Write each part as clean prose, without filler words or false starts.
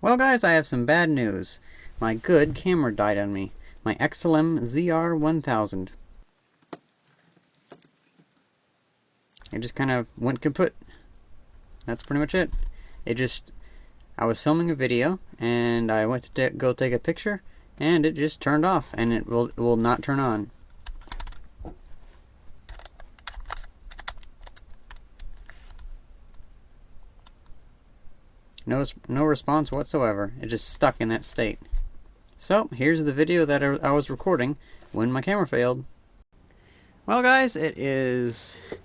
Well guys, I have some bad news. My good camera died on me. My XLM ZR1000. It just kind of went kaput. That's pretty much it. I was filming a video and I went to go take a picture and it just turned off and it will not turn on. No response whatsoever. It just stuck in that state. So, here's the video that I was recording when my camera failed. Well guys, it is, I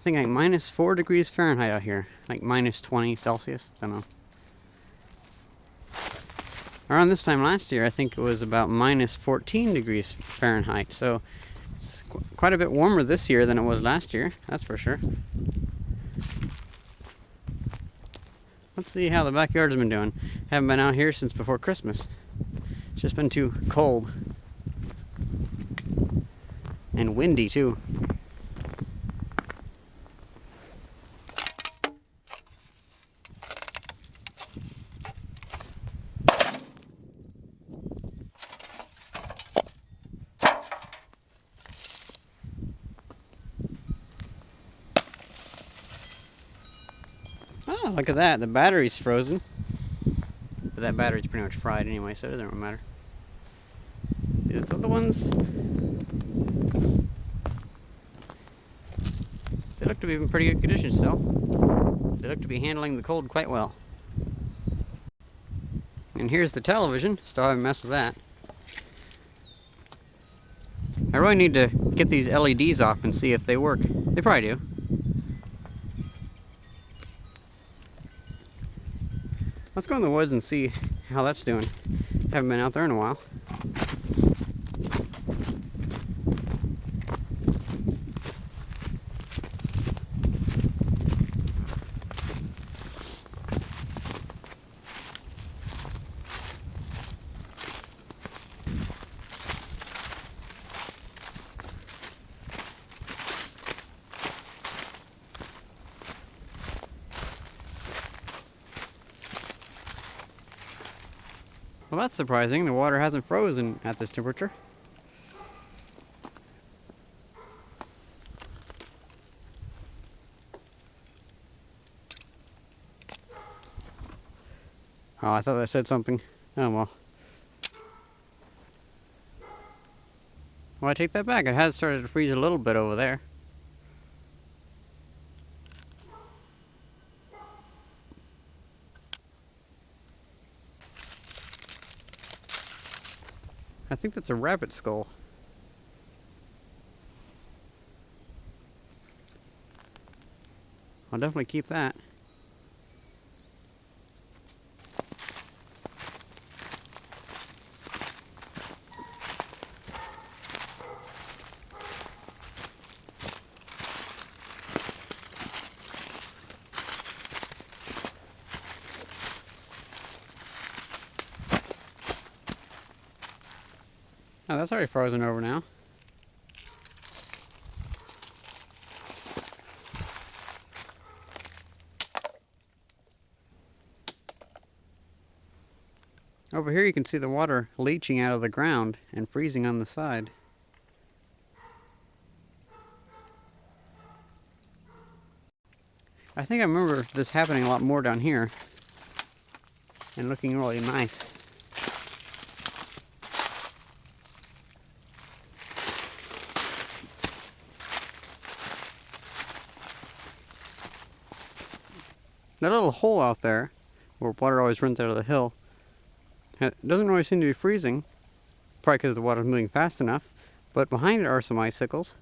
think like minus 4 degrees Fahrenheit out here. Like minus 20 Celsius, I don't know. Around this time last year, I think it was about minus 14 degrees Fahrenheit. So, it's quite a bit warmer this year than it was last year, that's for sure. Let's see how the backyard has been doing. Haven't been out here since before Christmas. It's just been too cold. And windy too. Oh, look at that. The battery's frozen. But that battery's pretty much fried anyway, so it doesn't really matter. These other ones, they look to be in pretty good condition still. They look to be handling the cold quite well. And here's the television. Still haven't messed with that. I really need to get these LEDs off and see if they work. They probably do. Let's go in the woods and see how that's doing. Haven't been out there in a while. Well, that's surprising. The water hasn't frozen at this temperature. Oh, I thought that said something. Oh, well. Well, I take that back. It has started to freeze a little bit over there. I think that's a rabbit skull. I'll definitely keep that. Oh, that's already frozen over now. Over here you can see the water leaching out of the ground and freezing on the side. I think I remember this happening a lot more down here and looking really nice. That little hole out there, where water always runs out of the hill, it doesn't really seem to be freezing, probably because the water's moving fast enough, but behind it are some icicles.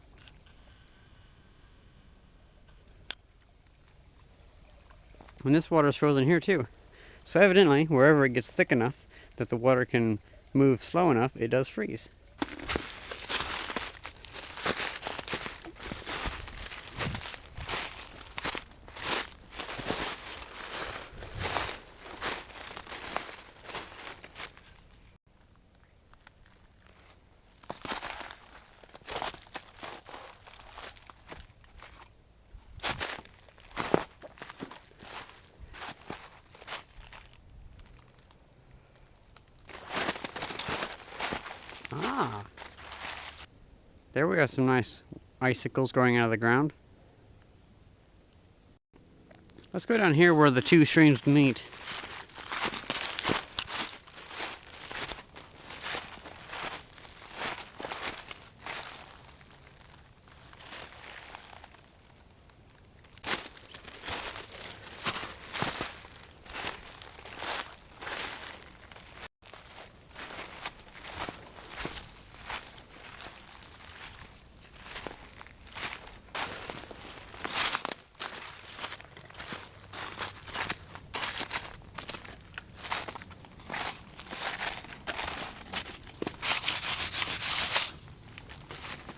And this water is frozen here too. So evidently, wherever it gets thick enough that the water can move slow enough, it does freeze. Ah! There we got some nice icicles growing out of the ground. Let's go down here where the two streams meet.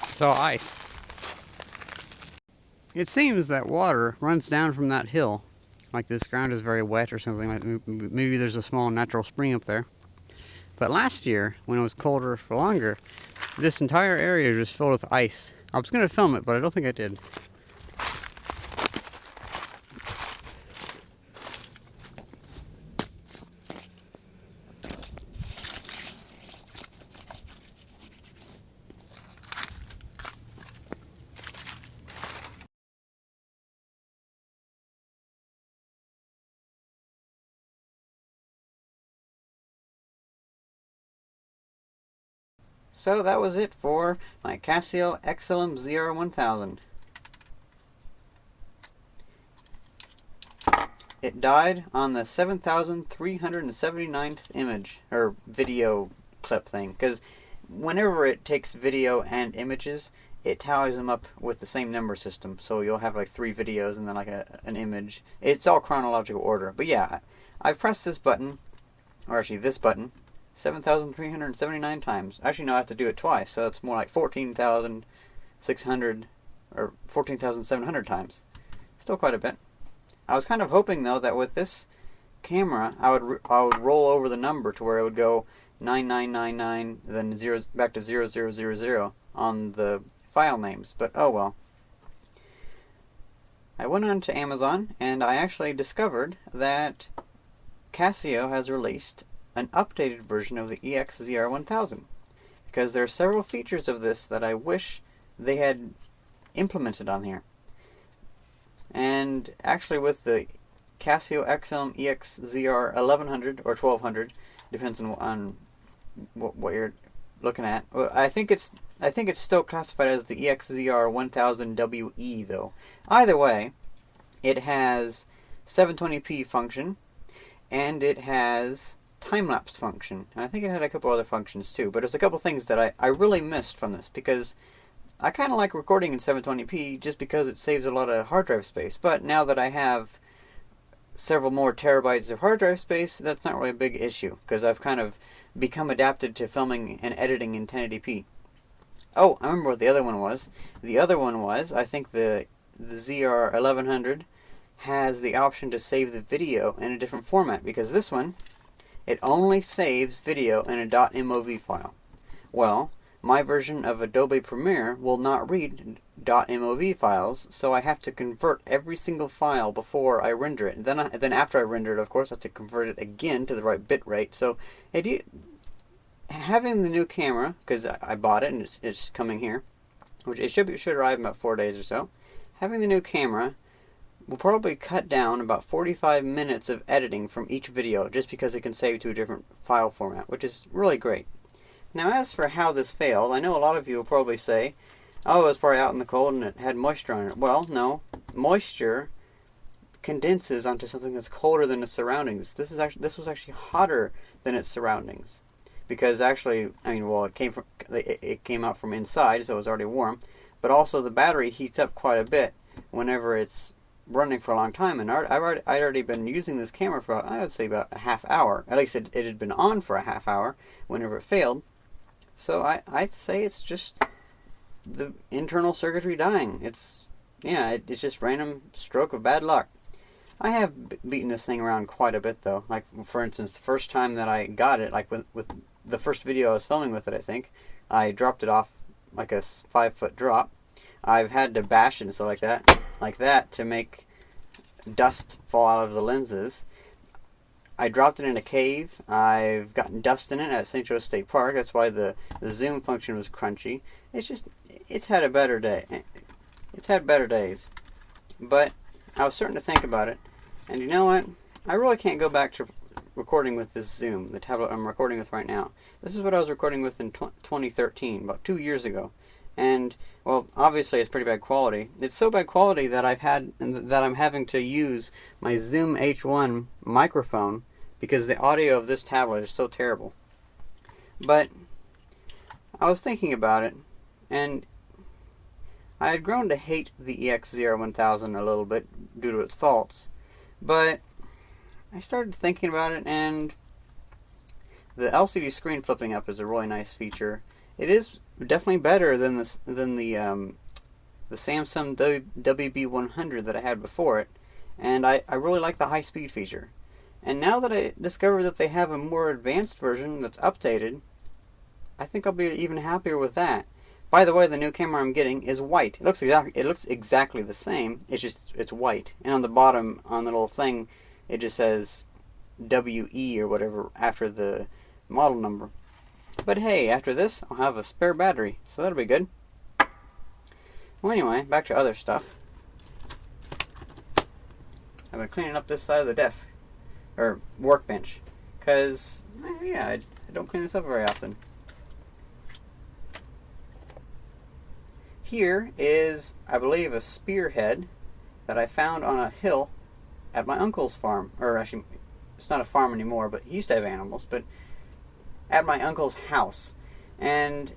It's all ice. It seems that water runs down from that hill, like this ground is very wet or something. Like maybe there's a small natural spring up there. But last year, when it was colder for longer, this entire area was filled with ice. I was going to film it, but I don't think I did. So that was it for my Casio XLM ZR1000. It died on the 7,379th image, or video clip thing, because whenever it takes video and images, it tallies them up with the same number system. So you'll have like 3 videos and then like an image. It's all chronological order. But yeah, I've pressed this button, or actually this button, 7,379 times. Actually, no, I have to do it twice, so it's more like 14,600 or 14,700 times. Still quite a bit. I was kind of hoping though that with this camera, I would roll over the number to where it would go 9999, then back to 0000 on the file names. But oh well. I went on to Amazon and I actually discovered that Casio has released an updated version of the EXZR1000, because there are several features of this that I wish they had implemented on here. And actually with the Casio XLM EXZR 1100 or 1200, depends on what you're looking at. Well, I think it's still classified as the EXZR 1000WE though. Either way, it has 720p function and it has time-lapse function, and I think it had a couple other functions too, but there's a couple things that I really missed from this, because I kind of like recording in 720p just because it saves a lot of hard drive space, but now that I have several more terabytes of hard drive space, that's not really a big issue, because I've kind of become adapted to filming and editing in 1080p. Oh, I remember what the other one was. The other one was, I think the ZR 1100 has the option to save the video in a different format, because this one, it only saves video in a .mov file. Well, my version of Adobe Premiere will not read .mov files, so I have to convert every single file before I render it. And then after I render it, of course, I have to convert it again to the right bit rate. So having the new camera, because I bought it and it's coming here, which it should arrive in about 4 days or so. Having the new camera will probably cut down about 45 minutes of editing from each video, just because it can save to a different file format, which is really great. Now, as for how this failed, I know a lot of you will probably say, oh, it was probably out in the cold and it had moisture on it. Well, no. Moisture condenses onto something that's colder than its surroundings. This was actually hotter than its surroundings, because actually, I mean, well, it came out from inside, so it was already warm, but also the battery heats up quite a bit whenever it's running for a long time, and I'd already been using this camera for, I would say, about a half hour. At least it had been on for a half hour whenever it failed. So I'd say it's just the internal circuitry dying. It's just random stroke of bad luck. I have beaten this thing around quite a bit though. Like, for instance, the first time that I got it, like with the first video I was filming with it, I think I dropped it off like a 5-foot drop. I've had to bash it and stuff like that to make dust fall out of the lenses. I dropped it in a cave. I've gotten dust in it at St. Joe State Park. That's why the zoom function was crunchy. It's had a better day. It's had better days. But I was starting to think about it. And you know what? I really can't go back to recording with this zoom, the tablet I'm recording with right now. This is what I was recording with in 2013, about 2 years ago. And, well, obviously it's pretty bad quality. It's so bad quality that I'm having to use my Zoom H1 microphone because the audio of this tablet is so terrible. But I was thinking about it, and I had grown to hate the EX01000 a little bit due to its faults. But I started thinking about it, and the LCD screen flipping up is a really nice feature. It is definitely better than the Samsung WB100 that I had before it, and I really like the high speed feature. And now that I discovered that they have a more advanced version that's updated, I think I'll be even happier with that. By the way, the new camera I'm getting is white. It looks exactly the same. It's white, and on the bottom, on the little thing, it just says WE or whatever after the model number. But hey, after this, I'll have a spare battery, so that'll be good. Well, anyway, back to other stuff. I've been cleaning up this side of the desk, or workbench, because, yeah, I don't clean this up very often. Here is, I believe, a spearhead that I found on a hill at my uncle's farm. Or actually, it's not a farm anymore, but he used to have animals, but at my uncle's house. And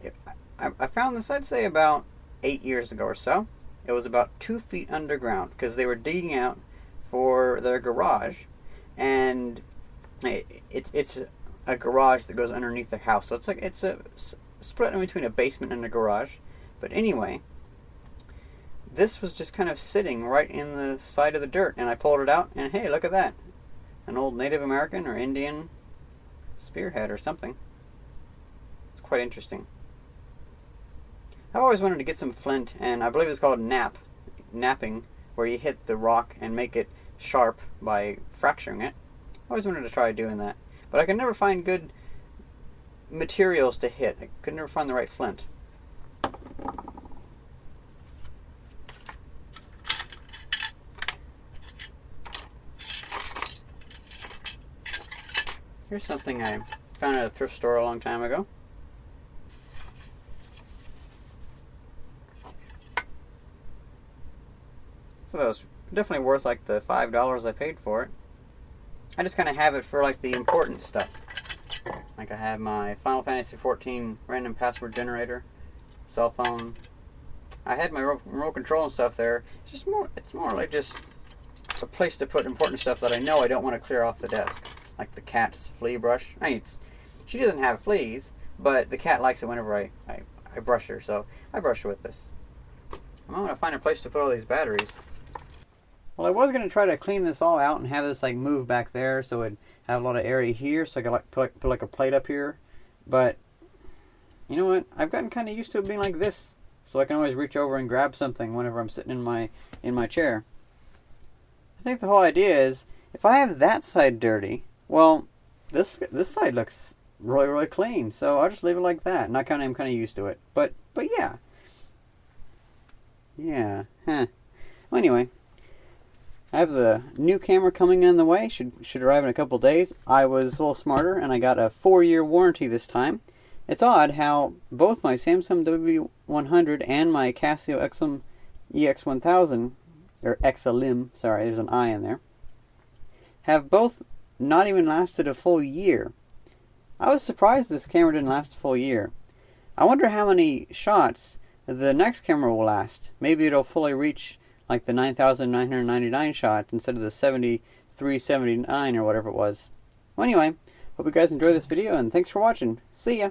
I found this, I'd say, about 8 years ago or so. It was about 2 feet underground because they were digging out for their garage, and it's a garage that goes underneath their house. So it's a split in between a basement and a garage. But anyway, this was just kind of sitting right in the side of the dirt, and I pulled it out, and hey, look at that. An old Native American or Indian spearhead or something. It's quite interesting. I've always wanted to get some flint, and I believe it's called napping, where you hit the rock and make it sharp by fracturing it. I always wanted to try doing that, but I could never find good materials to hit. I could never find the right flint. Here's something I found at a thrift store a long time ago. So that was definitely worth like the $5 I paid for it. I just kind of have it for like the important stuff. Like I have my Final Fantasy XIV random password generator, cell phone. I had my remote control and stuff there. It's more like just a place to put important stuff that I know I don't want to clear off the desk. Like the cat's flea brush. I mean, she doesn't have fleas, but the cat likes it whenever I brush her, so I brush her with this. I'm going to find a place to put all these batteries. Well, I was going to try to clean this all out and have this like move back there so it'd have a lot of area here, so I could like put like a plate up here. But you know what? I've gotten kind of used to it being like this, so I can always reach over and grab something whenever I'm sitting in my chair. I think the whole idea is if I have that side dirty, well, this side looks really clean, so I'll just leave it like that, and I'm kind of used to it. But yeah. Well, anyway, I have the new camera coming in the way. Should arrive in a couple days. I was a little smarter, and I got a 4-year warranty this time. It's odd how both my Samsung WB100 and my Casio EX1000, or XLM, sorry, there's an I in there, have both not even lasted a full year. I was surprised this camera didn't last a full year. I wonder how many shots the next camera will last. Maybe it'll fully reach like the 9,999 shots instead of the 7,379 or whatever it was. Well, anyway, hope you guys enjoyed this video, and thanks for watching. See ya!